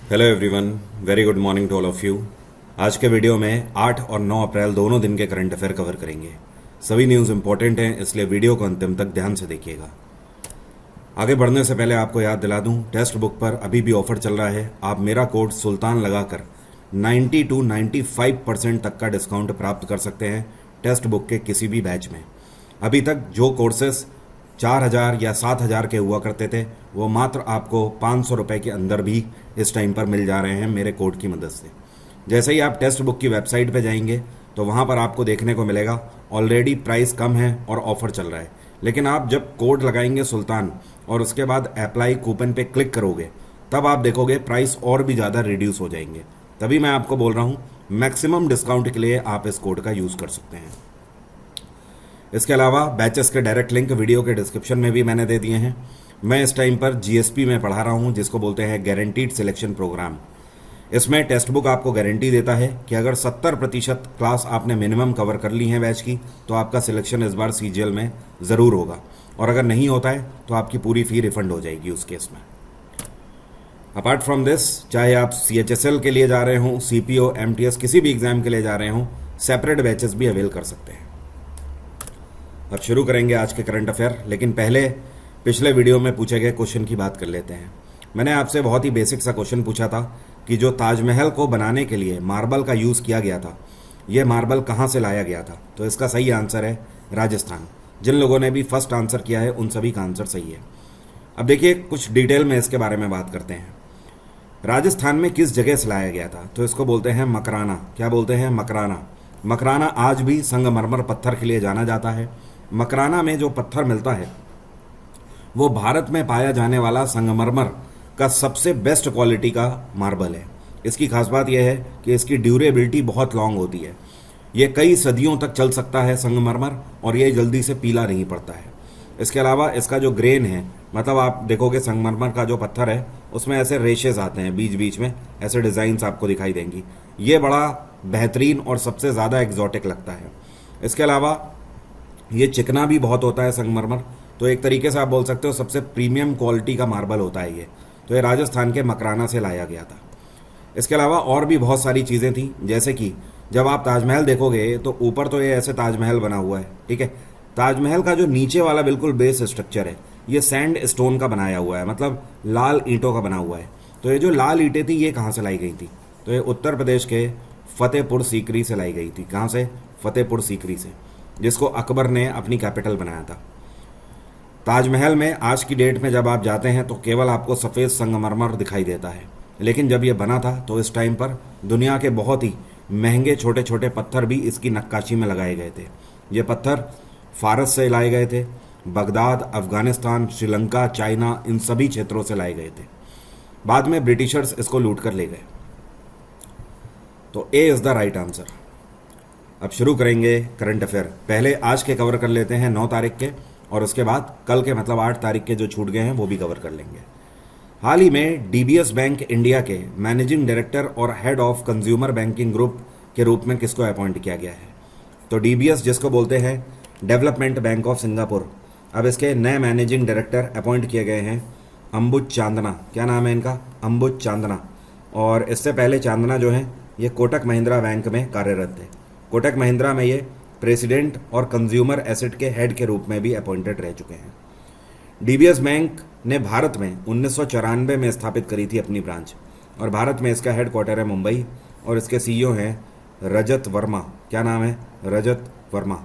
Hello everyone, very good morning to all of you. आज के video में 8 और 9 अप्रैल दोनों दिन के करंट अफेयर कवर करेंगे। सभी न्यूज़ इंपॉर्टेंट हैं, इसलिए वीडियो को अंतिम तक ध्यान से देखिएगा। आगे बढ़ने से पहले आपको याद दिला दूं, टेक्स्ट बुक पर अभी भी ऑफर चल रहा है। आप मेरा कोड सुल्तान लगाकर 90 to 95% तक का डिस्काउंट प्राप्त कर सकते हैं टेक्स्ट बुक के किसी भी बैच में। अभी तक जो कोर्सेस 4,000 या 7,000 के हुआ करते थे, वो मात्र आपको 500 रुपये के अंदर भी इस टाइम पर मिल जा रहे हैं मेरे कोड की मदद से। जैसे ही आप टेक्स्ट बुक की वेबसाइट पे जाएंगे तो वहाँ पर आपको देखने को मिलेगा ऑलरेडी प्राइस कम है और ऑफर चल रहा है, लेकिन आप जब कोड लगाएंगे सुल्तान और उसके बाद अप्लाई कूपन पे क्लिक करोगे, तब आप देखोगे प्राइस और भी ज़्यादा रिड्यूस हो जाएंगे। तभी मैं आपको बोल रहा हूँ मैक्सिमम डिस्काउंट के लिए आप इस कोड का यूज़ कर सकते हैं। इसके अलावा बैचेस के डायरेक्ट लिंक वीडियो के डिस्क्रिप्शन में भी मैंने दे दिए हैं। मैं इस टाइम पर जीएसपी में पढ़ा रहा हूं, जिसको बोलते हैं गारंटीड सिलेक्शन प्रोग्राम। इसमें टेक्स्ट बुक आपको गारंटी देता है कि अगर 70% क्लास आपने मिनिमम कवर कर ली है बैच की, तो आपका सिलेक्शन इस बार सीजीएल में ज़रूर होगा, और अगर नहीं होता है तो आपकी पूरी फ़ी रिफंड हो जाएगी उस केस में। अपार्ट फ्रॉम दिस, चाहे आप CHSL के लिए जा रहे हों, CPO, MTS किसी भी एग्ज़ाम के लिए जा रहे हों, सेपरेट बैचेस भी अवेल कर सकते हैं। अब शुरू करेंगे आज के करंट अफेयर, लेकिन पहले पिछले वीडियो में पूछे गए क्वेश्चन की बात कर लेते हैं। मैंने आपसे बहुत ही बेसिक सा क्वेश्चन पूछा था कि जो ताजमहल को बनाने के लिए मार्बल का यूज़ किया गया था, यह मार्बल कहाँ से लाया गया था? तो इसका सही आंसर है राजस्थान। जिन लोगों ने भी फर्स्ट आंसर किया है उन सभी का आंसर सही है। अब देखिए, कुछ डिटेल में इसके बारे में बात करते हैं। राजस्थान में किस जगह से लाया गया था? तो इसको बोलते हैं मकराना। क्या बोलते हैं? मकराना। मकराना आज भी संगमरमर पत्थर के लिए जाना जाता है। मकराना में जो पत्थर मिलता है वो भारत में पाया जाने वाला संगमरमर का सबसे बेस्ट क्वालिटी का मार्बल है। इसकी खास बात यह है कि इसकी ड्यूरेबिलिटी बहुत लॉन्ग होती है। ये कई सदियों तक चल सकता है संगमरमर, और ये जल्दी से पीला नहीं पड़ता है। इसके अलावा इसका जो ग्रेन है, मतलब आप देखोगे संगमरमर का जो पत्थर है उसमें ऐसे रेशेस आते हैं बीच बीच में, ऐसे डिज़ाइंस आपको दिखाई देंगी। ये बड़ा बेहतरीन और सबसे ज़्यादा एग्जॉटिक लगता है। इसके अलावा ये चिकना भी बहुत होता है संगमरमर, तो एक तरीके से आप बोल सकते हो सबसे प्रीमियम क्वालिटी का मार्बल होता है ये। तो ये राजस्थान के मकराना से लाया गया था। इसके अलावा और भी बहुत सारी चीज़ें थी, जैसे कि जब आप ताजमहल देखोगे तो ऊपर तो ये ऐसे ताजमहल बना हुआ है, ठीक है। ताजमहल का जो नीचे वाला बिल्कुल बेस स्ट्रक्चर है, ये सैंड स्टोन का बनाया हुआ है, मतलब लाल ईंटों का बना हुआ है। तो ये जो लाल ईंटें थी ये कहाँ से लाई गई थी? तो ये उत्तर प्रदेश के फतेहपुर सीकरी से लाई गई थी। कहाँ से? फतेहपुर सीकरी से, जिसको अकबर ने अपनी कैपिटल बनाया था। ताजमहल में आज की डेट में जब आप जाते हैं तो केवल आपको सफ़ेद संगमरमर दिखाई देता है, लेकिन जब ये बना था तो इस टाइम पर दुनिया के बहुत ही महंगे छोटे छोटे पत्थर भी इसकी नक्काशी में लगाए गए थे। ये पत्थर फारस से लाए गए थे, बगदाद, अफगानिस्तान, श्रीलंका, चाइना, इन सभी क्षेत्रों से लाए गए थे। बाद में ब्रिटिशर्स इसको लूट कर ले गए। तो A is the right answer. अब शुरू करेंगे करंट अफेयर। पहले आज के कवर कर लेते हैं 9 तारीख के, और उसके बाद कल के मतलब 8 तारीख के जो छूट गए हैं वो भी कवर कर लेंगे। हाल ही में DBS बैंक इंडिया के मैनेजिंग डायरेक्टर और head of consumer banking group के रूप में किसको अपॉइंट किया गया है? तो DBS, जिसको बोलते हैं डेवलपमेंट बैंक ऑफ सिंगापुर, अब इसके नए मैनेजिंग डायरेक्टर अपॉइंट किए गए हैं अंबुज चांदना। क्या नाम है इनका? अंबुज चांदना। और इससे पहले चांदना जो है ये कोटक महिंद्रा बैंक में कार्यरत थे। कोटक महिंद्रा में ये प्रेसिडेंट और कंज्यूमर एसेट के हेड के रूप में भी अपॉइंटेड रह चुके हैं। DBS बैंक ने भारत में 1994 में स्थापित करी थी अपनी ब्रांच, और भारत में इसका हेड क्वार्टर है मुंबई, और इसके CEO हैं रजत वर्मा। क्या नाम है? रजत वर्मा।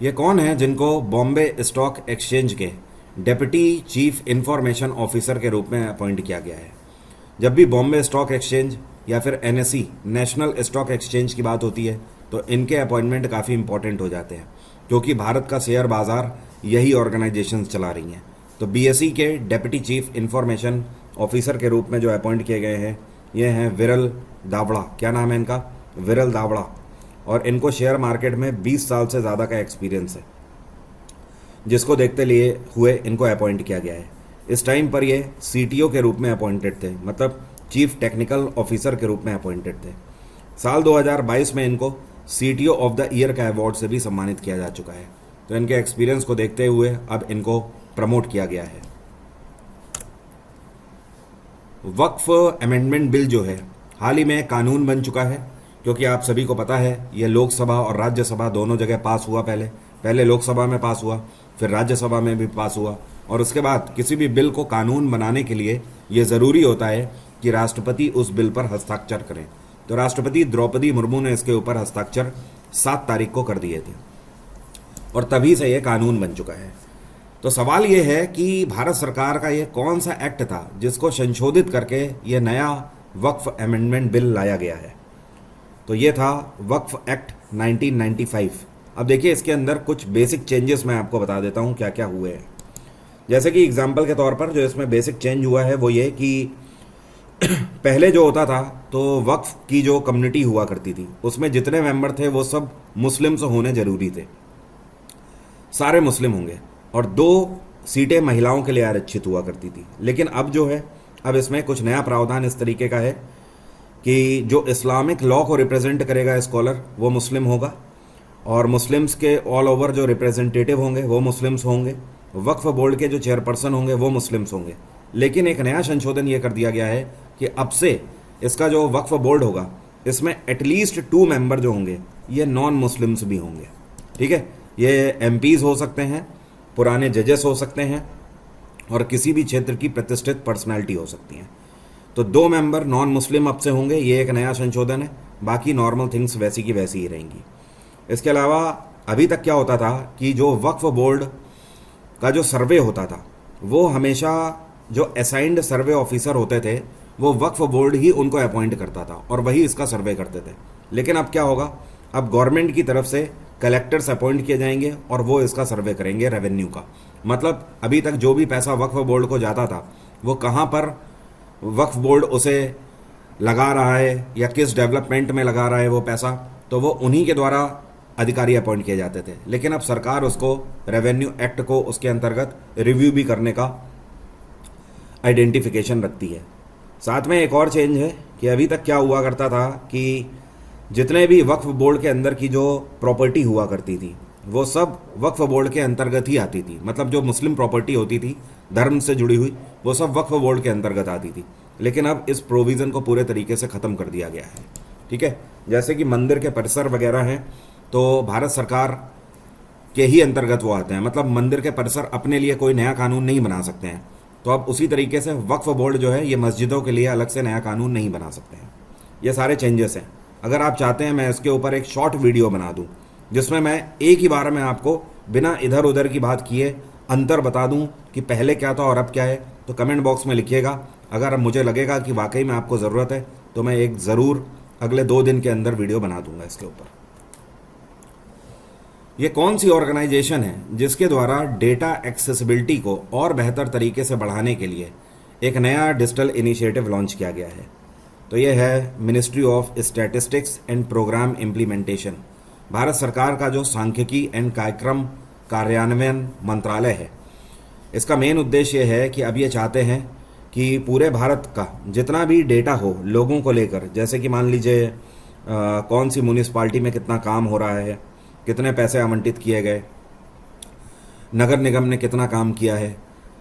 ये कौन है जिनको बॉम्बे स्टॉक एक्सचेंज के डेप्यूटी चीफ इंफॉर्मेशन ऑफिसर के रूप में अपॉइंट किया गया है? जब भी बॉम्बे स्टॉक एक्सचेंज या फिर NSE, नेशनल स्टॉक एक्सचेंज की बात होती है तो इनके अपॉइंटमेंट काफ़ी इंपॉर्टेंट हो जाते हैं, क्योंकि भारत का शेयर बाजार यही ऑर्गेनाइजेशंस चला रही हैं। तो BSE के डेप्यूटी चीफ इंफॉर्मेशन ऑफिसर के रूप में जो अपॉइंट किए गए हैं ये हैं विरल दावड़ा। क्या नाम है इनका? विरल दावड़ा। और इनको शेयर मार्केट में 20 साल से ज़्यादा का एक्सपीरियंस है, जिसको देखते लिए हुए इनको अपॉइंट किया गया है। इस टाइम पर ये CTO के रूप में अपॉइंटेड थे, मतलब चीफ टेक्निकल ऑफिसर के रूप में अपॉइंटेड थे। साल 2022 में इनको CTO ऑफ द ईयर का अवार्ड से भी सम्मानित किया जा चुका है। तो इनके एक्सपीरियंस को देखते हुए अब इनको प्रमोट किया गया है। वक्फ अमेंडमेंट बिल जो है हाल ही में कानून बन चुका है, क्योंकि आप सभी को पता है ये लोकसभा और राज्यसभा दोनों जगह पास हुआ। पहले लोकसभा में पास हुआ, फिर राज्यसभा में भी पास हुआ, और उसके बाद किसी भी बिल को कानून बनाने के लिए ये ज़रूरी होता है कि राष्ट्रपति उस बिल पर हस्ताक्षर करें। तो राष्ट्रपति द्रौपदी मुर्मू ने इसके ऊपर हस्ताक्षर 7 तारीख को कर दिए थे और तभी से ये कानून बन चुका है। तो सवाल ये है कि भारत सरकार का ये कौन सा एक्ट था जिसको संशोधित करके ये नया वक्फ अमेंडमेंट बिल लाया गया है। तो ये था वक्फ एक्ट 1995। अब देखिए इसके अंदर कुछ बेसिक चेंजेस मैं आपको बता देता हूँ क्या क्या हुए हैं। जैसे कि एग्जाम्पल के तौर पर जो इसमें बेसिक चेंज हुआ है वो ये कि पहले जो होता था तो वक्फ की जो कम्युनिटी हुआ करती थी उसमें जितने मेंबर थे वो सब मुस्लिम्स होने जरूरी थे, सारे मुस्लिम होंगे, और 2 सीटें महिलाओं के लिए आरक्षित हुआ करती थी। लेकिन अब जो है, अब इसमें कुछ नया प्रावधान इस तरीके का है कि जो इस्लामिक लॉ को रिप्रेजेंट करेगा स्कॉलर वो मुस्लिम होगा, और मुस्लिम्स के ऑल ओवर जो रिप्रेजेंटेटिव होंगे वो मुस्लिम्स होंगे, वक्फ बोर्ड के जो चेयरपर्सन होंगे वो मुस्लिम्स होंगे। लेकिन एक नया संशोधन ये कर दिया गया है कि अब से इसका जो वक्फ बोर्ड होगा इसमें एटलीस्ट 2 मेंबर जो होंगे ये नॉन मुस्लिम्स भी होंगे। ठीक है, ये एमपीज हो सकते हैं, पुराने जजेस हो सकते हैं, और किसी भी क्षेत्र की प्रतिष्ठित पर्सनालिटी हो सकती हैं। तो 2 मेंबर नॉन मुस्लिम अब से होंगे, ये एक नया संशोधन है। बाकी नॉर्मल थिंग्स वैसी की वैसी ही रहेंगी। इसके अलावा अभी तक क्या होता था कि जो वक्फ बोर्ड का जो सर्वे होता था वो हमेशा जो असाइंड सर्वे ऑफिसर होते थे वो वक्फ बोर्ड ही उनको अपॉइंट करता था और वही इसका सर्वे करते थे। लेकिन अब क्या होगा, अब गवर्नमेंट की तरफ से कलेक्टर्स अपॉइंट किए जाएंगे और वो इसका सर्वे करेंगे रेवेन्यू का। मतलब अभी तक जो भी पैसा वक्फ बोर्ड को जाता था वो कहाँ पर वक्फ बोर्ड उसे लगा रहा है या किस डेवलपमेंट में लगा रहा है वो पैसा, तो वो उन्हीं के द्वारा अधिकारी अपॉइंट किए जाते थे। लेकिन अब सरकार उसको रेवेन्यू एक्ट को उसके अंतर्गत रिव्यू भी करने का आइडेंटिफिकेशन रखती है। साथ में एक और चेंज है कि अभी तक क्या हुआ करता था कि जितने भी वक्फ बोर्ड के अंदर की जो प्रॉपर्टी हुआ करती थी वो सब वक्फ बोर्ड के अंतर्गत ही आती थी। मतलब जो मुस्लिम प्रॉपर्टी होती थी धर्म से जुड़ी हुई वो सब वक्फ बोर्ड के अंतर्गत आती थी। लेकिन अब इस प्रोविज़न को पूरे तरीके से ख़त्म कर दिया गया है। ठीक है, जैसे कि मंदिर के परिसर वगैरह हैं तो भारत सरकार के ही अंतर्गत वो आते हैं। मतलब मंदिर के परिसर अपने लिए कोई नया कानून नहीं बना सकते हैं। तो अब उसी तरीके से वक्फ बोर्ड जो है ये मस्जिदों के लिए अलग से नया कानून नहीं बना सकते हैं। ये सारे चेंजेस हैं। अगर आप चाहते हैं मैं इसके ऊपर एक शॉर्ट वीडियो बना दूं जिसमें मैं एक ही बार में आपको बिना इधर उधर की बात किए अंतर बता दूं कि पहले क्या था और अब क्या है, तो कमेंट बॉक्स में लिखिएगा। अगर मुझे लगेगा कि वाकई में आपको ज़रूरत है तो मैं एक ज़रूर अगले 2 दिन के अंदर वीडियो बना दूंगा इसके ऊपर। ये कौन सी ऑर्गेनाइजेशन है जिसके द्वारा डेटा एक्सेसिबिलिटी को और बेहतर तरीके से बढ़ाने के लिए एक नया डिजिटल इनिशिएटिव लॉन्च किया गया है? तो ये है ministry of statistics and programme implementation. Bharat सरकार का जो सांख्यिकी एंड कार्यक्रम कार्यान्वयन मंत्रालय है, इसका मेन उद्देश्य ये है कि अब ये चाहते हैं कि पूरे भारत का जितना भी डेटा हो लोगों को लेकर, जैसे कि मान लीजिए कौन सी म्यूनिसपालिटी में कितना काम हो रहा है, कितने पैसे आवंटित किए गए, नगर निगम ने कितना काम किया है,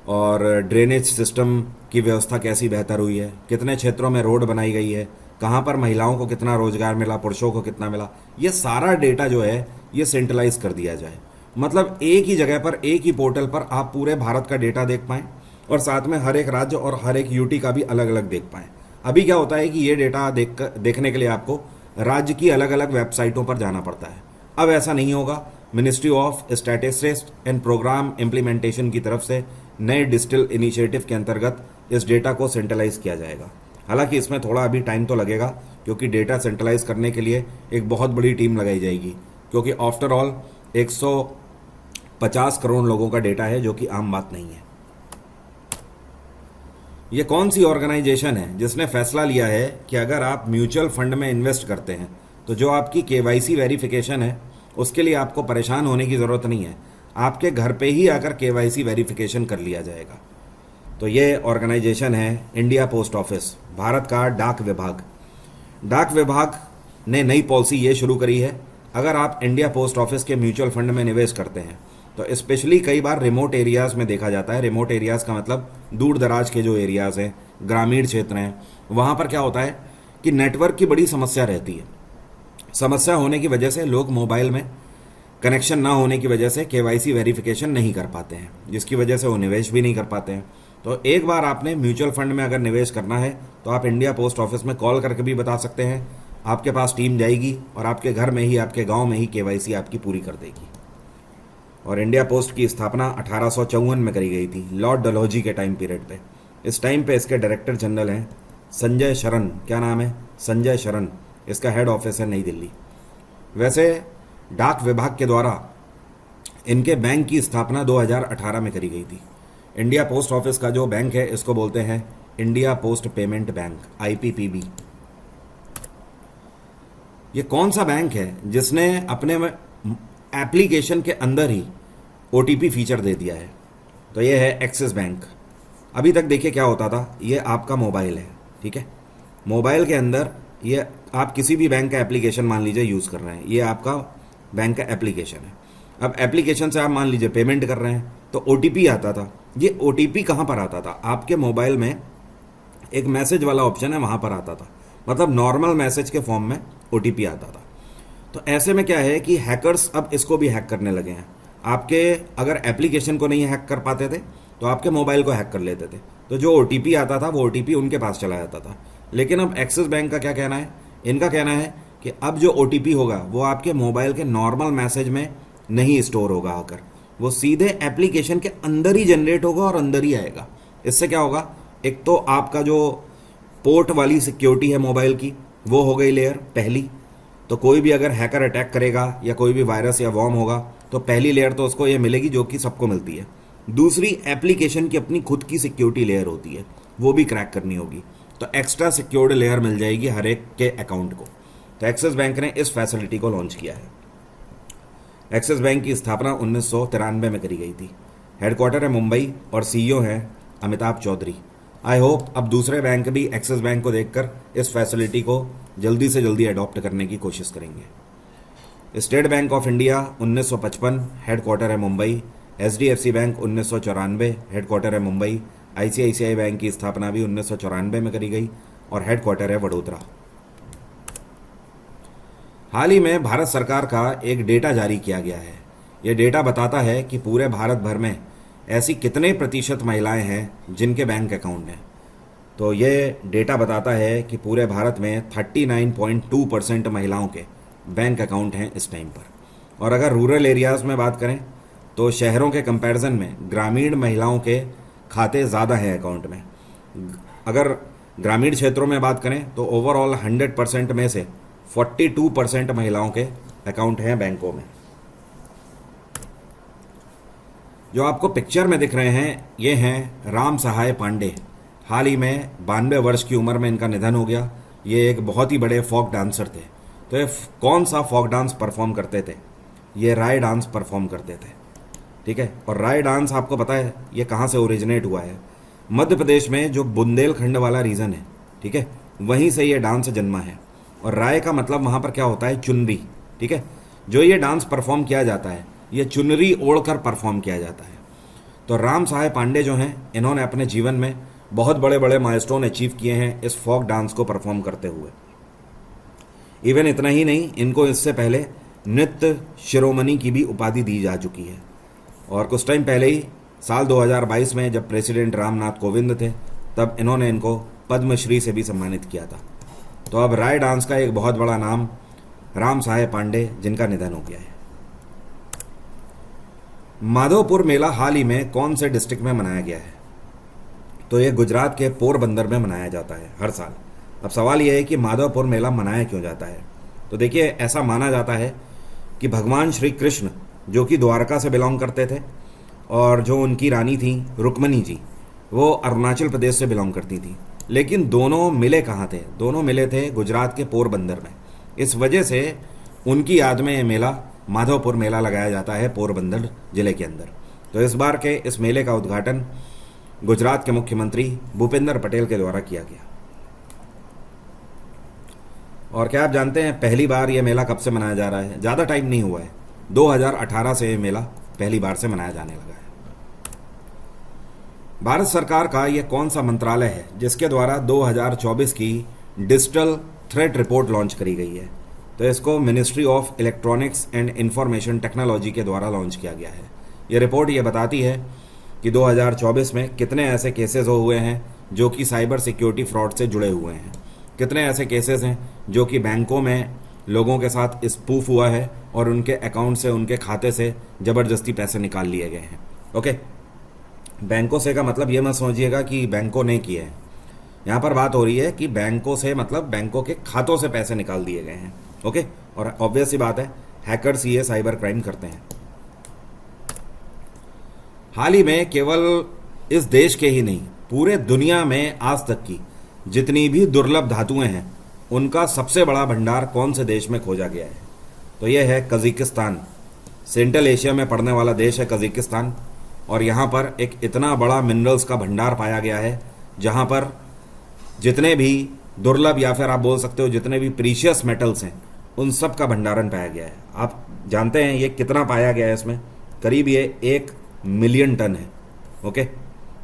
और ड्रेनेज सिस्टम की व्यवस्था कैसी बेहतर हुई है, कितने क्षेत्रों में रोड बनाई गई है, कहाँ पर महिलाओं को कितना रोजगार मिला, पुरुषों को कितना मिला, ये सारा डेटा जो है ये सेंट्रलाइज कर दिया जाए। मतलब एक ही जगह पर, एक ही पोर्टल पर आप पूरे भारत का डेटा देख पाएँ और साथ में हर एक राज्य और हर एक यूटी का भी अलग अलग देख पाएँ। अभी क्या होता है कि ये डेटा देखने के लिए आपको राज्य की अलग अलग वेबसाइटों पर जाना पड़ता है। अब ऐसा नहीं होगा। Ministry of statistics and programme implementation की तरफ से नए डिजिटल इनिशिएटिव के अंतर्गत इस डेटा को सेंट्रलाइज किया जाएगा। हालांकि इसमें थोड़ा अभी टाइम तो लगेगा क्योंकि डेटा सेंट्रलाइज करने के लिए एक बहुत बड़ी टीम लगाई जाएगी, क्योंकि आफ्टर ऑल 150 करोड़ लोगों का डेटा है जो कि आम बात नहीं है। ये कौन सी ऑर्गेनाइजेशन है जिसने फैसला लिया है कि अगर आप म्यूचुअल फंड में इन्वेस्ट करते हैं तो जो आपकी KYC वेरिफिकेशन है उसके लिए आपको परेशान होने की ज़रूरत नहीं है, आपके घर पे ही आकर KYC वेरिफिकेशन कर लिया जाएगा। तो ये ऑर्गेनाइजेशन है इंडिया पोस्ट ऑफिस, भारत का डाक विभाग। डाक विभाग ने नई पॉलिसी ये शुरू करी है, अगर आप इंडिया पोस्ट ऑफिस के म्यूचुअल फंड में निवेश करते हैं तो स्पेशली कई बार रिमोट एरियाज़ में देखा जाता है। रिमोट एरियाज़ का मतलब दूर दराज के जो एरियाज़ हैं ग्रामीण क्षेत्र हैं, वहाँ पर क्या होता है कि नेटवर्क की बड़ी समस्या रहती है। समस्या होने की वजह से लोग मोबाइल में कनेक्शन ना होने की वजह से केवाईसी वेरिफिकेशन नहीं कर पाते हैं, जिसकी वजह से वो निवेश भी नहीं कर पाते हैं। तो एक बार आपने म्यूचुअल फंड में अगर निवेश करना है तो आप इंडिया पोस्ट ऑफिस में कॉल करके भी बता सकते हैं। आपके पास टीम जाएगी और आपके घर में ही, आपके गांव में ही केवाईसी आपकी पूरी कर देगी। और इंडिया पोस्ट की स्थापना 1854 में करी गई थी, लॉर्ड डलहौजी के टाइम पीरियड पे। इस टाइम पे इसके डायरेक्टर जनरल हैं संजय शरण। क्या नाम है? संजय शरण। इसका हेड ऑफिस है नई दिल्ली। वैसे डाक विभाग के द्वारा इनके बैंक की स्थापना 2018 में करी गई थी। इंडिया पोस्ट ऑफिस का जो बैंक है इसको बोलते हैं India post payment bank, IPPB। ये कौन सा बैंक है जिसने अपने एप्लीकेशन के अंदर ही OTP फीचर दे दिया है? तो ये है एक्सिस बैंक। अभी तक देखिए क्या होता था, ये आपका मोबाइल है, ठीक है। मोबाइल के अंदर ये आप किसी भी बैंक का एप्लीकेशन मान लीजिए यूज़ कर रहे हैं, ये आपका बैंक का एप्लीकेशन है। अब एप्लीकेशन से आप मान लीजिए पेमेंट कर रहे हैं तो OTP आता था। ये OTP कहाँ पर आता था? आपके मोबाइल में एक मैसेज वाला ऑप्शन है, वहाँ पर आता था। मतलब नॉर्मल मैसेज के फॉर्म में OTP आता था। तो ऐसे में क्या है कि हैकर्स अब इसको भी हैक करने लगे हैं। आपके अगर एप्लीकेशन को नहीं हैक कर पाते थे तो आपके मोबाइल को हैक कर लेते थे। तो जो OTP आता था वो OTP उनके पास चला जाता था। लेकिन अब एक्सिस बैंक का क्या कहना है? इनका कहना है कि अब जो OTP होगा वो आपके मोबाइल के नॉर्मल मैसेज में नहीं स्टोर होगा आकर, वो सीधे एप्लीकेशन के अंदर ही जनरेट होगा और अंदर ही आएगा। इससे क्या होगा? एक तो आपका जो पोर्ट वाली सिक्योरिटी है मोबाइल की, वो हो गई लेयर पहली। तो कोई भी अगर हैकर अटैक करेगा या कोई भी वायरस या वॉर्म होगा तो पहली लेयर तो उसको ये मिलेगी जो कि सबको मिलती है। दूसरी, एप्लीकेशन की अपनी खुद की सिक्योरिटी लेयर होती है, वो भी क्रैक करनी होगी। तो एक्स्ट्रा सिक्योर्ड लेयर मिल जाएगी हर एक के अकाउंट को। तो एक्सिस बैंक ने इस फैसिलिटी को लॉन्च किया है। एक्सिस बैंक की स्थापना 1993 में करी गई थी। हेडक्वार्टर है मुंबई और CEO हैं अमिताभ चौधरी। आई होप अब दूसरे बैंक भी एक्सिस बैंक को देखकर इस फैसिलिटी को जल्दी से जल्दी अडॉप्ट करने की कोशिश करेंगे। State bank of India 1955, headquarter है मुंबई। HDFC बैंक 1994, हेडक्वार्टर है मुंबई। ICICI बैंक की स्थापना भी 1994 में करी गई और हेडक्वार्टर है वडोदरा। हाल ही में भारत सरकार का एक डेटा जारी किया गया है। यह डेटा बताता है कि पूरे भारत भर में ऐसी कितने प्रतिशत महिलाएं हैं जिनके बैंक अकाउंट हैं। तो ये डेटा बताता है कि पूरे भारत में 39.2% महिलाओं के बैंक अकाउंट हैं इस टाइम पर। और अगर रूरल एरियाज़ में बात करें तो शहरों के कंपैरिजन में ग्रामीण महिलाओं के खाते ज़्यादा हैं अकाउंट में। अगर ग्रामीण क्षेत्रों में बात करें तो ओवरऑल 100% में से 42% महिलाओं के अकाउंट हैं बैंकों में। जो आपको पिक्चर में दिख रहे हैं ये हैं राम सहाय पांडे। हाल ही में 92 वर्ष की उम्र में इनका निधन हो गया। ये एक बहुत ही बड़े फोक डांसर थे। तो ये कौन सा फोक डांस परफॉर्म करते थे? ये राय डांस परफॉर्म करते थे, ठीक है। और राय डांस आपको पता है ये कहाँ से ओरिजिनेट हुआ है? मध्य प्रदेश में जो बुंदेलखंड वाला रीजन है, ठीक है, वहीं से ये डांस जन्मा है। और राय का मतलब वहाँ पर क्या होता है? चुनरी, ठीक है। जो ये डांस परफॉर्म किया जाता है ये चुनरी ओढ़कर परफॉर्म किया जाता है। तो राम सहाय पांडे जो हैं इन्होंने अपने जीवन में बहुत बड़े बड़े माइलस्टोन अचीव किए हैं इस फोक डांस को परफॉर्म करते हुए। इवन इतना ही नहीं, इनको इससे पहले नृत्य शिरोमणि की भी उपाधि दी जा चुकी है। और कुछ टाइम पहले ही साल 2022 में जब प्रेसिडेंट रामनाथ कोविंद थे तब इन्होंने इनको पद्मश्री से भी सम्मानित किया था। तो अब राय डांस का एक बहुत बड़ा नाम राम सहाय पांडे, जिनका निधन हो गया है। माधवपुर मेला हाल ही में कौन से डिस्ट्रिक्ट में मनाया गया है? तो ये गुजरात के पोरबंदर में मनाया जाता है हर साल। अब सवाल यह है कि माधवपुर मेला मनाया क्यों जाता है? तो देखिए, ऐसा माना जाता है कि भगवान श्री कृष्ण जो कि द्वारका से बिलोंग करते थे और जो उनकी रानी थी रुक्मणी जी, वो अरुणाचल प्रदेश से बिलोंग करती थी। लेकिन दोनों मिले कहाँ थे? दोनों मिले थे गुजरात के पोरबंदर में। इस वजह से उनकी याद में ये मेला माधवपुर मेला लगाया जाता है पोरबंदर जिले के अंदर। तो इस बार के इस मेले का उद्घाटन गुजरात के मुख्यमंत्री भूपेंद्र पटेल के द्वारा किया गया। और क्या आप जानते हैं पहली बार ये मेला कब से मनाया जा रहा है? ज़्यादा टाइम नहीं हुआ है, 2018 से ये मेला पहली बार से मनाया जाने लगा है। भारत सरकार का यह कौन सा मंत्रालय है जिसके द्वारा 2024 की डिजिटल थ्रेट रिपोर्ट लॉन्च करी गई है? तो इसको ministry of electronics and information technology के द्वारा लॉन्च किया गया है। ये रिपोर्ट ये बताती है कि 2024 में कितने ऐसे केसेस हुए हैं जो कि साइबर सिक्योरिटी फ्रॉड से जुड़े हुए हैं, कितने ऐसे केसेस हैं जो कि बैंकों में लोगों के साथ स्पूफ हुआ है और उनके अकाउंट से, उनके खाते से ज़बरदस्ती पैसे निकाल लिए गए हैं। ओके, बैंकों से का मतलब ये मत समझिएगा कि बैंकों ने किए हैं, यहाँ पर बात हो रही है कि बैंकों से मतलब बैंकों के खातों से पैसे निकाल दिए गए हैं। ओके, और ऑब्वियस सी बात है हैकर्स ये साइबर क्राइम करते हैं। हाल ही में केवल इस देश के ही नहीं पूरे दुनिया में आज तक की जितनी भी दुर्लभ धातुएं हैं उनका सबसे बड़ा भंडार कौन से देश में खोजा गया है? तो यह है कजाकिस्तान। सेंट्रल एशिया में पड़ने वाला देश है कजाकिस्तान, और यहाँ पर एक इतना बड़ा मिनरल्स का भंडार पाया गया है जहाँ पर जितने भी दुर्लभ या फिर आप बोल सकते हो जितने भी प्रीशियस मेटल्स हैं उन सब का भंडारण पाया गया है। आप जानते हैं ये कितना पाया गया है? इसमें करीब ये 1 मिलियन टन है। ओके,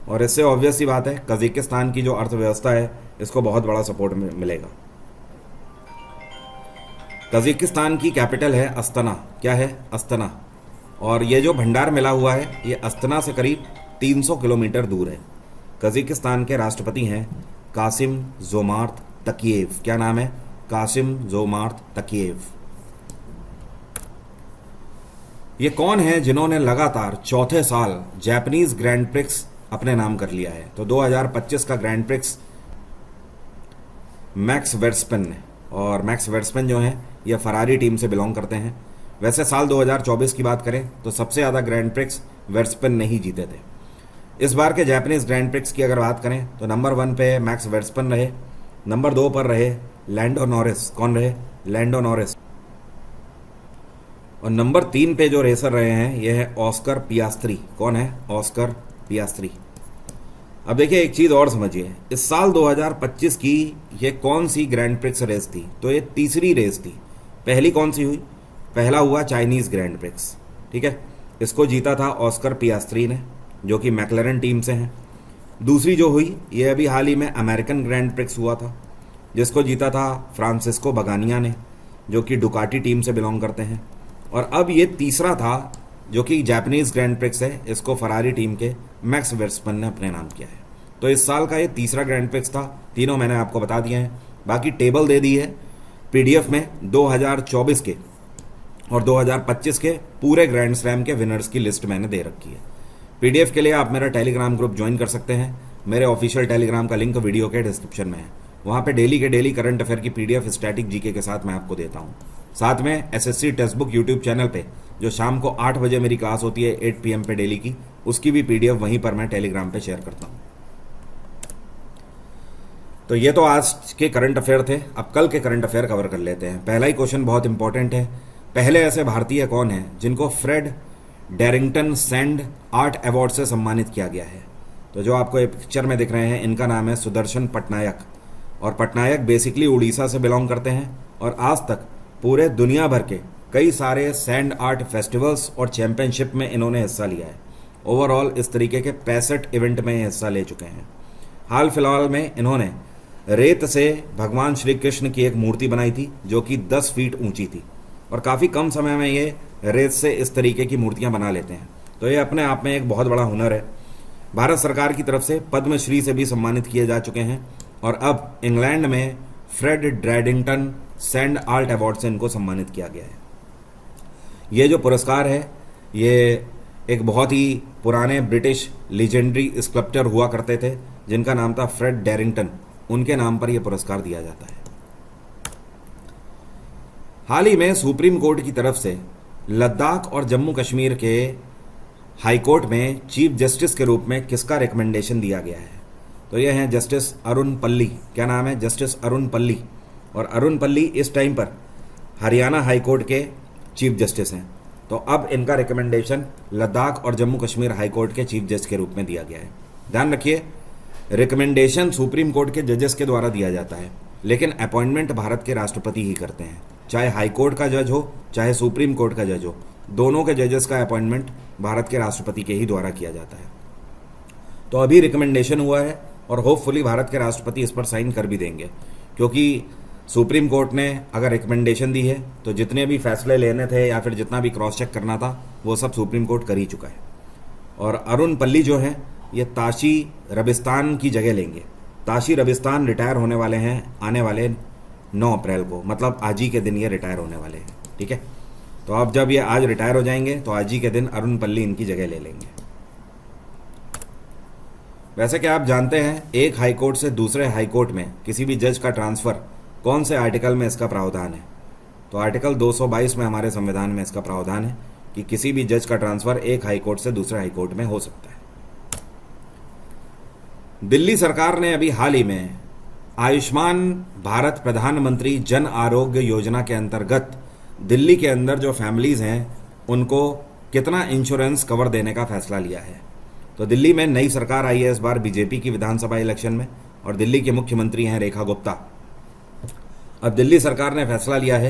और इससे ऑब्वियस सी बात है कजाकिस्तान की जो अर्थव्यवस्था है इसको बहुत बड़ा सपोर्ट मिलेगा। कजाकिस्तान की कैपिटल है अस्ताना। क्या है? अस्ताना। और ये जो भंडार मिला हुआ है ये अस्ताना से करीब 300 किलोमीटर दूर है। कजाकिस्तान के राष्ट्रपति हैं कासिम जोमार्त तकिएव। क्या नाम है? कासिम जोमार्त तकिएव। ये कौन है जिन्होंने लगातार चौथे साल जापानीज ग्रैंड प्रिक्स अपने नाम कर लिया है? तो 2025 का ग्रैंड प्रिक्स मैक्स वर्स्टेपेन ने, और मैक्स वर्स्टेपेन जो हैं ये फरारी टीम से बिलोंग करते हैं। वैसे साल 2024 की बात करें तो सबसे ज़्यादा ग्रैंड प्रिक्स वर्स्टेपेन ने ही जीते थे। इस बार के जापानीज ग्रैंड प्रिक्स की अगर बात करें तो नंबर 1 पे मैक्स वर्स्टेपेन रहे, नंबर 2 पर रहे लैंडो नॉरिस। कौन रहे? Lando Norris. और नंबर 3 पे जो रेसर रहे हैं ये है ऑस्कर पियास्त्री। कौन है? Oscar Piastri. अब देखिए एक चीज़ और समझिए, इस साल 2025 की ये कौन सी ग्रैंड प्रिक्स रेस थी? तो ये तीसरी रेस थी। पहली कौन सी हुई? पहला हुआ चाइनीज़ ग्रैंड प्रिक्स, ठीक है, इसको जीता था ऑस्कर पियास्त्री ने जो कि मैक्लेरन टीम से हैं। दूसरी जो हुई ये अभी हाल ही में अमेरिकन ग्रैंड प्रिक्स हुआ था जिसको जीता था फ्रांसिस्को बगानिया ने जो कि डुकाटी टीम से बिलोंग करते हैं। और अब ये तीसरा था जो कि जापानीज ग्रैंड प्रिक्स है, इसको फरारी टीम के मैक्स वर्स्टेपेन ने अपने नाम किया है। तो इस साल का ये तीसरा ग्रैंड प्रिक्स था। तीनों मैंने आपको बता दिए हैं, बाकी टेबल दे दी है पीडीएफ में 2024 के और 2025 के पूरे ग्रैंड स्लैम के विनर्स की लिस्ट मैंने दे रखी है। पीडीएफ के लिए आप मेरा टेलीग्राम ग्रुप ज्वाइन कर सकते हैं। मेरे ऑफिशियल टेलीग्राम का लिंक वीडियो के डिस्क्रिप्शन में है। वहाँ पे डेली के डेली करंट अफेयर की पीडीएफ स्टैटिक जीके के साथ मैं आपको देता हूँ। साथ में SSC text book YouTube channel पे जो शाम को 8 बजे मेरी क्लास होती है 8 PM पे डेली की, उसकी भी पीडीएफ वहीं पर मैं टेलीग्राम पे शेयर करता हूँ। तो ये तो आज के करंट अफेयर थे। अब कल के करंट अफेयर कवर कर लेते हैं। पहला ही क्वेश्चन बहुत इंपॉर्टेंट है। पहले ऐसे भारतीय कौन है जिनको फ्रेड डैरिंगटन सैंड आर्ट अवार्ड से सम्मानित किया गया है? तो जो आपको ये पिक्चर में दिख रहे हैं इनका नाम है सुदर्शन पटनायक। और पटनायक बेसिकली उड़ीसा से बिलोंग करते हैं और आज तक पूरे दुनिया भर के कई सारे सैंड आर्ट फेस्टिवल्स और चैंपियनशिप में इन्होंने हिस्सा लिया है। ओवरऑल इस तरीके के 65 इवेंट में हिस्सा ले चुके हैं। हाल फिलहाल में इन्होंने रेत से भगवान श्री कृष्ण की एक मूर्ति बनाई थी जो कि 10 फीट ऊंची थी और काफ़ी कम समय में ये रेत से इस तरीके की मूर्तियां बना लेते हैं। तो ये अपने आप में एक बहुत बड़ा हुनर है। भारत सरकार की तरफ से पद्मश्री से भी सम्मानित किए जा चुके हैं और अब इंग्लैंड में फ्रेड ड्रैडिंगटन सैंड आर्ट अवार्ड से इनको सम्मानित किया गया है। ये जो पुरस्कार है ये एक बहुत ही पुराने ब्रिटिश लीजेंडरी स्कल्प्टर हुआ करते थे जिनका नाम था फ्रेड डैरिंगटन, उनके नाम पर यह पुरस्कार दिया जाता है। हाल ही में सुप्रीम कोर्ट की तरफ से लद्दाख और जम्मू कश्मीर के हाई कोर्ट में चीफ जस्टिस के रूप में किसका रिकमेंडेशन दिया गया है? तो यह है जस्टिस अरुण पल्ली। क्या नाम है? जस्टिस अरुण पल्ली। और अरुण पल्ली इस टाइम पर हरियाणा हाई कोर्ट के चीफ जस्टिस हैं। तो अब इनका रिकमेंडेशन लद्दाख और जम्मू कश्मीर हाई कोर्ट के चीफ जज के रूप में दिया गया है। ध्यान रखिए, रिकमेंडेशन सुप्रीम कोर्ट के जजेस के द्वारा दिया जाता है लेकिन अपॉइंटमेंट भारत के राष्ट्रपति ही करते हैं। चाहे हाई कोर्ट का जज हो चाहे सुप्रीम कोर्ट का जज हो, दोनों के जजेस का अपॉइंटमेंट भारत के राष्ट्रपति के ही द्वारा किया जाता है। तो अभी रिकमेंडेशन हुआ है और होपफुली भारत के राष्ट्रपति इस पर साइन कर भी देंगे, क्योंकि सुप्रीम कोर्ट ने अगर रिकमेंडेशन दी है तो जितने भी फैसले लेने थे या फिर जितना भी क्रॉस चेक करना था वो सब सुप्रीम कोर्ट कर ही चुका है। और अरुण पल्ली जो है ये ताशी रबिस्तान की जगह लेंगे। ताशी रबिस्तान रिटायर होने वाले हैं आने वाले 9 अप्रैल को, मतलब आज ही के दिन ये रिटायर होने वाले हैं। ठीक है, तो अब जब ये आज रिटायर हो जाएंगे तो आज ही के दिन अरुण पल्ली इनकी जगह ले लेंगे। वैसे क्या आप जानते हैं एक हाईकोर्ट से दूसरे हाईकोर्ट में किसी भी जज का ट्रांसफ़र कौन से आर्टिकल में इसका प्रावधान है? तो आर्टिकल 222 में हमारे संविधान में इसका प्रावधान है कि किसी भी जज का ट्रांसफ़र एक हाईकोर्ट से दूसरे हाईकोर्ट में हो सकता है। दिल्ली सरकार ने अभी हाल ही में आयुष्मान भारत प्रधानमंत्री जन आरोग्य योजना के अंतर्गत दिल्ली के अंदर जो फैमिलीज़ हैं उनको कितना इंश्योरेंस कवर देने का फैसला लिया है। तो दिल्ली में नई सरकार आई है इस बार बीजेपी की विधानसभा इलेक्शन में, और दिल्ली के मुख्यमंत्री हैं रेखा गुप्ता। अब दिल्ली सरकार ने फैसला लिया है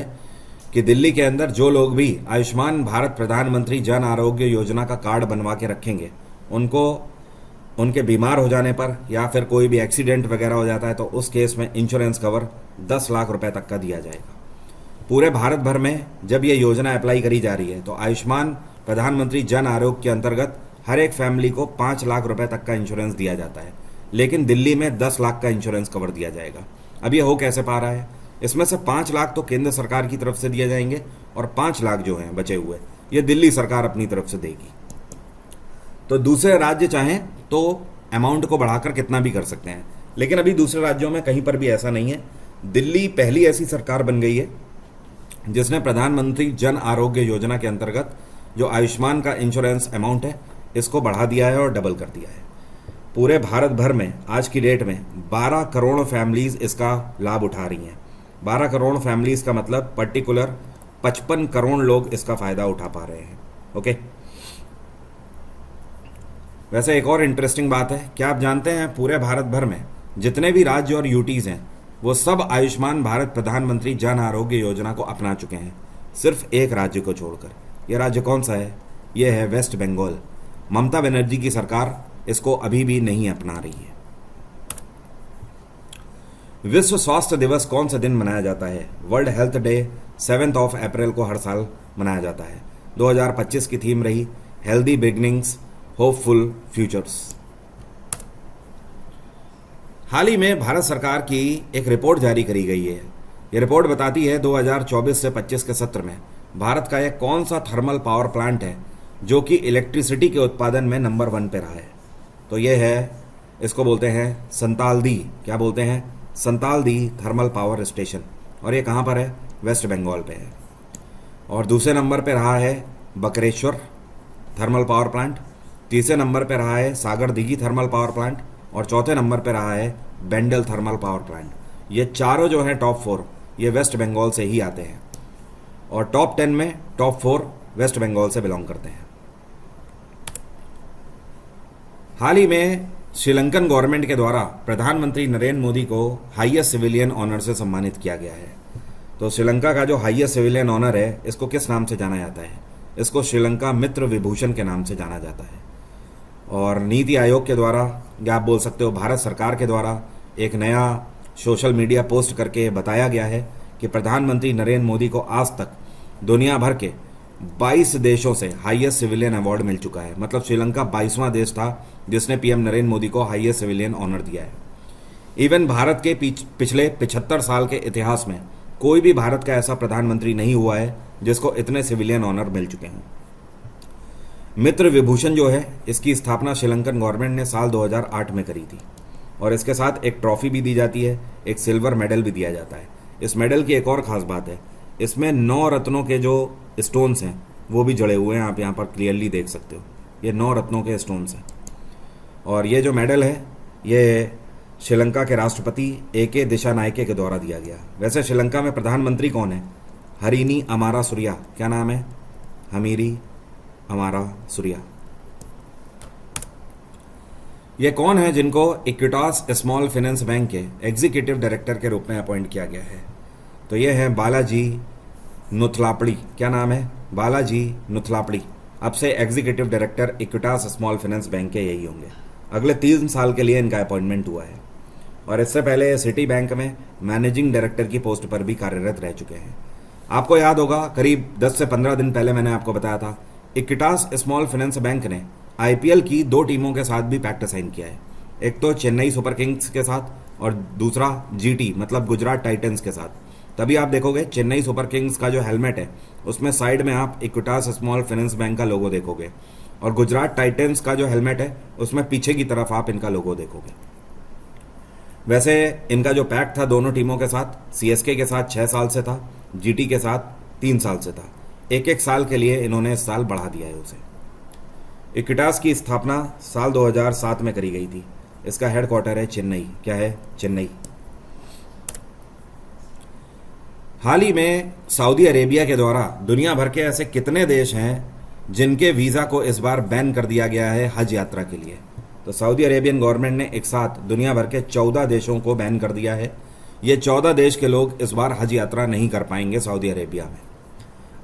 कि दिल्ली के अंदर जो लोग भी आयुष्मान भारत प्रधानमंत्री जन आरोग्य योजना का कार्ड बनवा के रखेंगे उनको उनके बीमार हो जाने पर या फिर कोई भी एक्सीडेंट वगैरह हो जाता है तो उस केस में इंश्योरेंस कवर 10 लाख रुपए तक का दिया जाएगा। पूरे भारत भर में जब ये योजना अप्लाई करी जा रही है तो आयुष्मान प्रधानमंत्री जन आरोग्य के अंतर्गत हर एक फैमिली को 5 लाख रुपए तक का इंश्योरेंस दिया जाता है, लेकिन दिल्ली में 10 लाख का इंश्योरेंस कवर दिया जाएगा। अब ये हो कैसे पा रहा है? इसमें से 5 लाख तो केंद्र सरकार की तरफ से दिए जाएंगे और 5 लाख जो हैं बचे हुए ये दिल्ली सरकार अपनी तरफ से देगी। तो दूसरे राज्य चाहें तो अमाउंट को बढ़ाकर कितना भी कर सकते हैं, लेकिन अभी दूसरे राज्यों में कहीं पर भी ऐसा नहीं है। दिल्ली पहली ऐसी सरकार बन गई है जिसने प्रधानमंत्री जन आरोग्य योजना के अंतर्गत जो आयुष्मान का इंश्योरेंस अमाउंट है इसको बढ़ा दिया है और डबल कर दिया है। पूरे भारत भर में आज की डेट में 12 करोड़ फैमिलीज इसका लाभ उठा रही हैं। 12 करोड़ फैमिलीज का मतलब पर्टिकुलर 55 करोड़ लोग इसका फायदा उठा पा रहे हैं। ओके, वैसे एक और इंटरेस्टिंग बात है, क्या आप जानते हैं पूरे भारत भर में जितने भी राज्य और यूटीज हैं वो सब आयुष्मान भारत प्रधानमंत्री जन आरोग्य योजना को अपना चुके हैं, सिर्फ एक राज्य को छोड़कर। यह राज्य कौन सा है? यह है वेस्ट बंगाल। ममता बनर्जी की सरकार इसको अभी भी नहीं अपना रही है। विश्व स्वास्थ्य दिवस कौन से दिन मनाया जाता है? वर्ल्ड हेल्थ डे 7 अप्रैल को हर साल मनाया जाता है। 2025 की थीम रही हेल्दी बिगनिंग्स होपफुल फ्यूचर्स। हाल ही में भारत सरकार की एक रिपोर्ट जारी करी गई है। यह रिपोर्ट बताती है 2024 से 25 के सत्र में भारत का एक कौन सा थर्मल पावर प्लांट है जो कि इलेक्ट्रिसिटी के उत्पादन में नंबर 1 पे रहा है। तो ये है, इसको बोलते हैं संतालदी। क्या बोलते हैं? संतालदी थर्मल पावर स्टेशन, और ये कहाँ पर है? वेस्ट बंगाल पे है। और दूसरे नंबर पे रहा है बकरेश्वर थर्मल पावर प्लांट, तीसरे नंबर पे रहा है सागर दिघी थर्मल पावर प्लांट, और चौथे नंबर पे रहा है बेंडल थर्मल पावर प्लांट। ये चारों जो हैं टॉप 4 ये वेस्ट बंगाल से ही आते हैं, और टॉप 10 में टॉप 4 वेस्ट बंगाल से बिलोंग करते हैं। हाल ही में श्रीलंकन गवर्नमेंट के द्वारा प्रधानमंत्री नरेंद्र मोदी को हाईएस्ट सिविलियन ऑनर से सम्मानित किया गया है। तो श्रीलंका का जो हाईएस्ट सिविलियन ऑनर है इसको किस नाम से जाना जाता है? इसको श्रीलंका मित्र विभूषण के नाम से जाना जाता है। और नीति आयोग के द्वारा, या आप बोल सकते हो भारत सरकार के द्वारा, एक नया सोशल मीडिया पोस्ट करके बताया गया है कि प्रधानमंत्री नरेंद्र मोदी को आज तक दुनिया भर के 22 देशों से हाईएस्ट सिविलियन अवार्ड मिल चुका है। मतलब श्रीलंका 22वां देश था जिसने पीएम नरेंद्र मोदी को हाईएस्ट सिविलियन ऑनर दिया है। इवन भारत के पिछले 75 साल के इतिहास में कोई भी भारत का ऐसा प्रधानमंत्री नहीं हुआ है जिसको इतने सिविलियन ऑनर मिल चुके हैं। मित्र विभूषण जो है इसकी स्थापना श्रीलंकन गवर्नमेंट ने साल 2008 में करी थी, और इसके साथ एक ट्रॉफी भी दी जाती है, एक सिल्वर मेडल भी दिया जाता है। इस मेडल की एक और ख़ास बात है, इसमें 9 रत्नों के जो स्टोन्स हैं वो भी जड़े हुए हैं। आप यहाँ पर क्लियरली देख सकते हो, ये 9 रत्नों के स्टोन्स हैं। और ये जो मेडल है ये श्रीलंका के राष्ट्रपति AK दिशानायके के द्वारा दिया गया। वैसे श्रीलंका में प्रधानमंत्री कौन है? हरीनी अमारा सूर्या। क्या नाम है? हमीरी अमारा सूर्या। ये कौन है जिनको इक्विटास स्मॉल फाइनेंस बैंक के एग्जीक्यूटिव डायरेक्टर के रूप में अपॉइंट किया गया है? तो ये है बालाजी नुथलापड़ी। क्या नाम है? बालाजी नुथलापड़ी। अब से executive director Equitas small finance bank के यही होंगे। अगले 3 साल के लिए इनका अपॉइंटमेंट हुआ है और इससे पहले सिटी बैंक में मैनेजिंग डायरेक्टर की पोस्ट पर भी कार्यरत रह चुके हैं। आपको याद होगा करीब 10 से 15 दिन पहले मैंने आपको बताया था इक्विटास स्मॉल फाइनेंस बैंक ने आईपीएल की 2 टीमों के साथ भी पैक्ट साइन किया है, एक तो चेन्नई सुपर किंग्स के साथ और दूसरा जीटी मतलब गुजरात टाइटंस के साथ। तभी आप देखोगे चेन्नई सुपर किंग्स का जो हेलमेट है उसमें साइड में आप इक्विटास स्मॉल फाइनेंस बैंक का लोगो देखोगे और गुजरात टाइटंस का जो हेलमेट है उसमें पीछे की तरफ आप इनका लोगो देखोगे। वैसे इनका जो पैक्ट था दोनों टीमों के साथ, सीएसके के साथ 6 साल से था, जीटी के साथ 3 साल से था। एक साल के लिए इन्होंने इस साल बढ़ा दिया है उसे। इक्विटास की स्थापना साल 2007 में करी गई थी। इसका हेडक्वार्टर है चेन्नई। क्या है? चेन्नई। हाल ही में सऊदी अरेबिया के द्वारा दुनिया भर के ऐसे कितने देश हैं जिनके वीज़ा को इस बार बैन कर दिया गया है हज यात्रा के लिए? तो सऊदी अरेबियन गवर्नमेंट ने एक साथ दुनिया भर के 14 देशों को बैन कर दिया है। ये 14 देश के लोग इस बार हज यात्रा नहीं कर पाएंगे सऊदी अरेबिया में।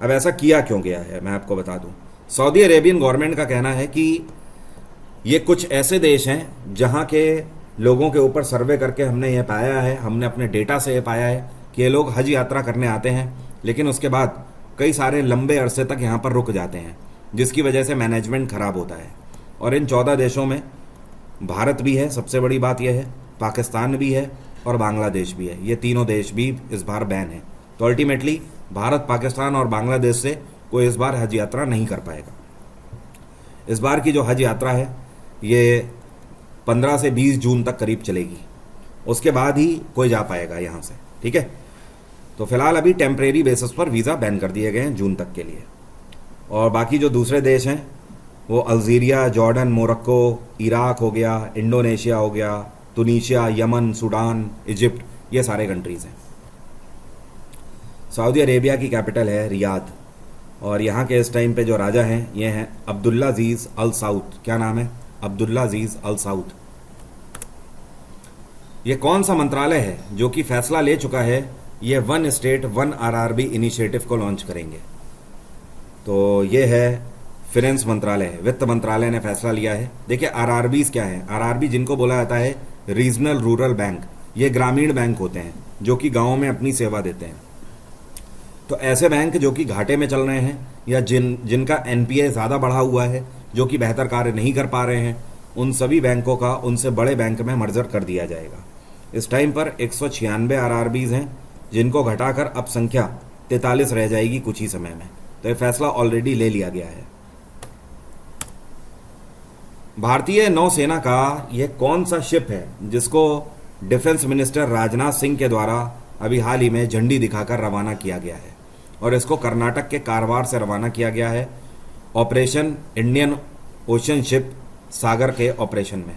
अब ऐसा किया क्यों गया है मैं आपको बता दूं। सऊदी अरेबियन गवर्नमेंट का कहना है कि ये कुछ ऐसे देश हैं जहां के लोगों के ऊपर सर्वे करके हमने ये पाया है, हमने अपने डेटा से ये पाया है कि ये लोग हज यात्रा करने आते हैं लेकिन उसके बाद कई सारे लंबे अरसे तक यहाँ पर रुक जाते हैं, जिसकी वजह से मैनेजमेंट खराब होता है। और इन 14 देशों में भारत भी है, सबसे बड़ी बात यह है, पाकिस्तान भी है और बांग्लादेश भी है। ये तीनों देश भी इस बार बैन है। तो अल्टीमेटली भारत, पाकिस्तान और बांग्लादेश से कोई इस बार हज यात्रा नहीं कर पाएगा। इस बार की जो हज यात्रा है ये 15 से 20 जून तक करीब चलेगी, उसके बाद ही कोई जा पाएगा यहाँ से। ठीक है, तो फिलहाल अभी टेम्परेरी बेसिस पर वीज़ा बैन कर दिए गए हैं जून तक के लिए। और बाकी जो दूसरे देश हैं वो अल्जीरिया, जॉर्डन, मोरक्को, इराक हो गया, इंडोनेशिया हो गया, तुनीशिया, यमन, सूडान, इजिप्ट, ये सारे कंट्रीज़ हैं। सऊदी अरेबिया की कैपिटल है रियाद और यहाँ के इस टाइम पे जो राजा हैं ये हैं अब्दुल्लाजीज़ अल साउद। क्या नाम है? अब्दुल्लाजीज़ अल साउद। ये कौन सा मंत्रालय है जो कि फैसला ले चुका है ये 1 स्टेट 1 आरआरबी इनिशिएटिव को लॉन्च करेंगे? तो ये है फिनेंस मंत्रालय है, वित्त मंत्रालय ने फैसला लिया है। देखिए आरआरबीज क्या है? आरआरबी जिनको बोला जाता है रीजनल रूरल बैंक, ये ग्रामीण बैंक होते हैं जो कि गाँव में अपनी सेवा देते हैं। तो ऐसे बैंक जो कि घाटे में चल रहे हैं या जिनका एनपीए ज़्यादा बढ़ा हुआ है, जो कि बेहतर कार्य नहीं कर पा रहे हैं, उन सभी बैंकों का उनसे बड़े बैंक में मर्जर कर दिया जाएगा। इस टाइम पर 196 आरआरबीज हैं जिनको घटाकर अब संख्या 43 रह जाएगी कुछ ही समय में। तो ये फैसला ऑलरेडी ले लिया गया है। भारतीय नौसेना का यह कौन सा शिप है जिसको डिफेंस मिनिस्टर राजनाथ सिंह के द्वारा अभी हाल ही में झंडी दिखाकर रवाना किया गया है और इसको कर्नाटक के कारवार से रवाना किया गया है ऑपरेशन इंडियन ओशन शिप सागर के ऑपरेशन में।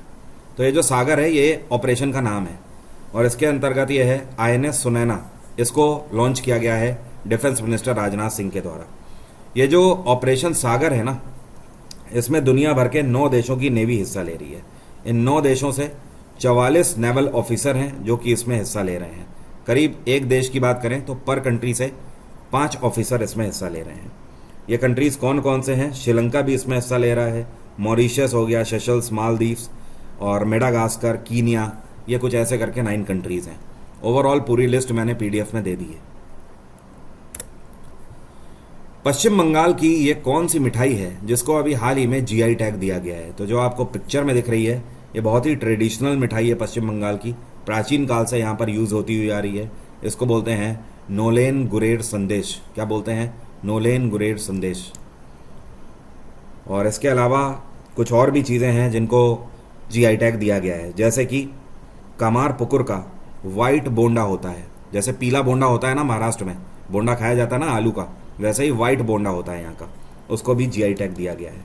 तो ये जो सागर है ये ऑपरेशन का नाम है और इसके अंतर्गत ये है INS सुनैना, इसको लॉन्च किया गया है डिफेंस मिनिस्टर राजनाथ सिंह के द्वारा। ये जो ऑपरेशन सागर है ना, इसमें दुनिया भर के 9 देशों की नेवी हिस्सा ले रही है। इन 9 देशों से 44 नेवल ऑफिसर हैं जो कि इसमें हिस्सा ले रहे हैं। करीब एक देश की बात करें तो पर कंट्री से 5 ऑफिसर इसमें हिस्सा ले रहे हैं। ये कंट्रीज़ कौन कौन से हैं? श्रीलंका भी इसमें हिस्सा ले रहा है, मॉरिशस हो गया, सेशल्स, मालदीव्स और मेडागास्कर, कीनिया, ये कुछ ऐसे करके 9 कंट्रीज़ हैं। ओवरऑल पूरी लिस्ट मैंने PDF में दे दी है। पश्चिम बंगाल की ये कौन सी मिठाई है जिसको अभी हाल ही में GI टैग दिया गया है? तो जो आपको पिक्चर में दिख रही है ये बहुत ही ट्रेडिशनल मिठाई है पश्चिम बंगाल की, प्राचीन काल से यहाँ पर यूज़ होती हुई आ रही है। इसको बोलते हैं नोलेन गुरेर संदेश। क्या बोलते हैं? नोलेन गुरेर संदेश। और इसके अलावा कुछ और भी चीज़ें हैं जिनको GI टैग दिया गया है, जैसे कि कामार पुकुर का वाइट बोंडा होता है। जैसे पीला बोंडा होता है ना महाराष्ट्र में, बोंडा खाया जाता है ना आलू का, वैसे ही वाइट बोंडा होता है यहाँ का, उसको भी GI टैग दिया गया है।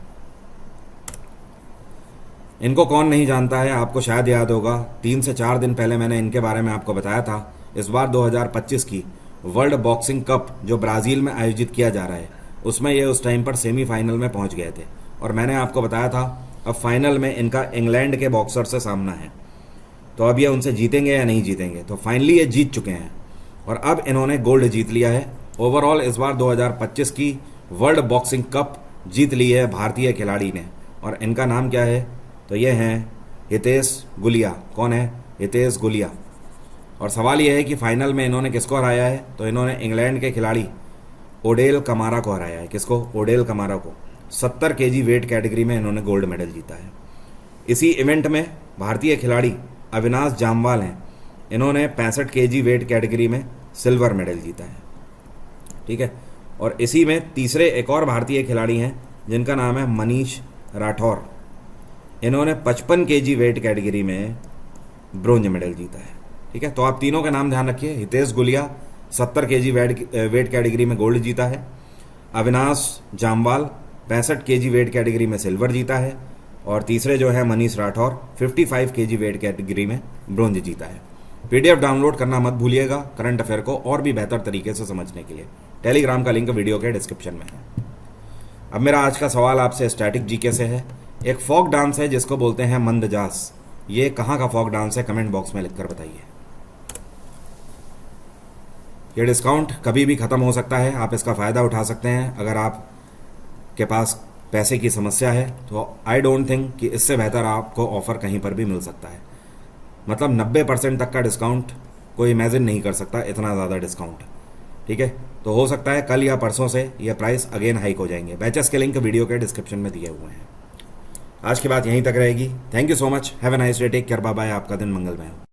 इनको कौन नहीं जानता है? आपको शायद याद होगा 3 से 4 दिन पहले मैंने इनके बारे में आपको बताया था। इस बार 2025 की वर्ल्ड बॉक्सिंग कप जो ब्राज़ील में आयोजित किया जा रहा है उसमें ये उस टाइम पर सेमीफाइनल में पहुंच गए थे और मैंने आपको बताया था अब फाइनल में इनका इंग्लैंड के बॉक्सर से सामना है। तो अब ये उनसे जीतेंगे या नहीं जीतेंगे? तो फाइनली ये जीत चुके हैं और अब इन्होंने गोल्ड जीत लिया है। ओवरऑल इस बार 2025 की वर्ल्ड बॉक्सिंग कप जीत ली है भारतीय खिलाड़ी ने और इनका नाम क्या है? तो ये हैं हितेश गुलिया। कौन है? हितेश गुलिया। और सवाल यह है कि फाइनल में इन्होंने किसको हराया है? तो इन्होंने इंग्लैंड के खिलाड़ी ओडेल कमारा को हराया है। किसको? ओडेल कमारा को। 70 केजी वेट कैटेगरी में इन्होंने गोल्ड मेडल जीता है। इसी इवेंट में भारतीय खिलाड़ी अविनाश जामवाल हैं, इन्होंने 65 केजी वेट कैटेगरी में सिल्वर मेडल जीता है। ठीक है। और इसी में तीसरे एक और भारतीय खिलाड़ी हैं जिनका नाम है मनीष राठौर, इन्होंने 55 केजी वेट कैटेगरी में ब्रोंज मेडल जीता है। ठीक है। तो आप तीनों का नाम ध्यान रखिए। Hitesh Gulia 70 KG weight category में गोल्ड जीता है, Avinash Jamwal 65 KG weight category में सिल्वर जीता है, और तीसरे जो है Manish Rathore 55 KG weight category में ब्रोंज जीता है। पीडीएफ डाउनलोड करना मत भूलिएगा करंट अफेयर को और भी बेहतर तरीके से समझने के लिए। टेलीग्राम का लिंक वीडियो के डिस्क्रिप्शन में है। अब मेरा आज का सवाल आपसे स्टैटिक जीके से है। एक फोक डांस है जिसको बोलते हैं मंदजास, ये कहाँ का फोक डांस है? कमेंट बॉक्स में लिखकर बताइए। ये डिस्काउंट कभी भी खत्म हो सकता है, आप इसका फ़ायदा उठा सकते हैं। अगर आप के पास पैसे की समस्या है तो आई डोंट थिंक कि इससे बेहतर आपको ऑफर कहीं पर भी मिल सकता है। मतलब 90% तक का डिस्काउंट कोई इमेजिन नहीं कर सकता, इतना ज़्यादा डिस्काउंट। ठीक है। तो हो सकता है कल या परसों से ये प्राइस अगेन हाइक हो जाएंगे। बैचेस के लिंक वीडियो के डिस्क्रिप्शन में दिए हुए हैं। आज की बात यहीं तक रहेगी। Thank you so much. Have a nice day. Take care. Bye bye. आपका दिन मंगलमय हो।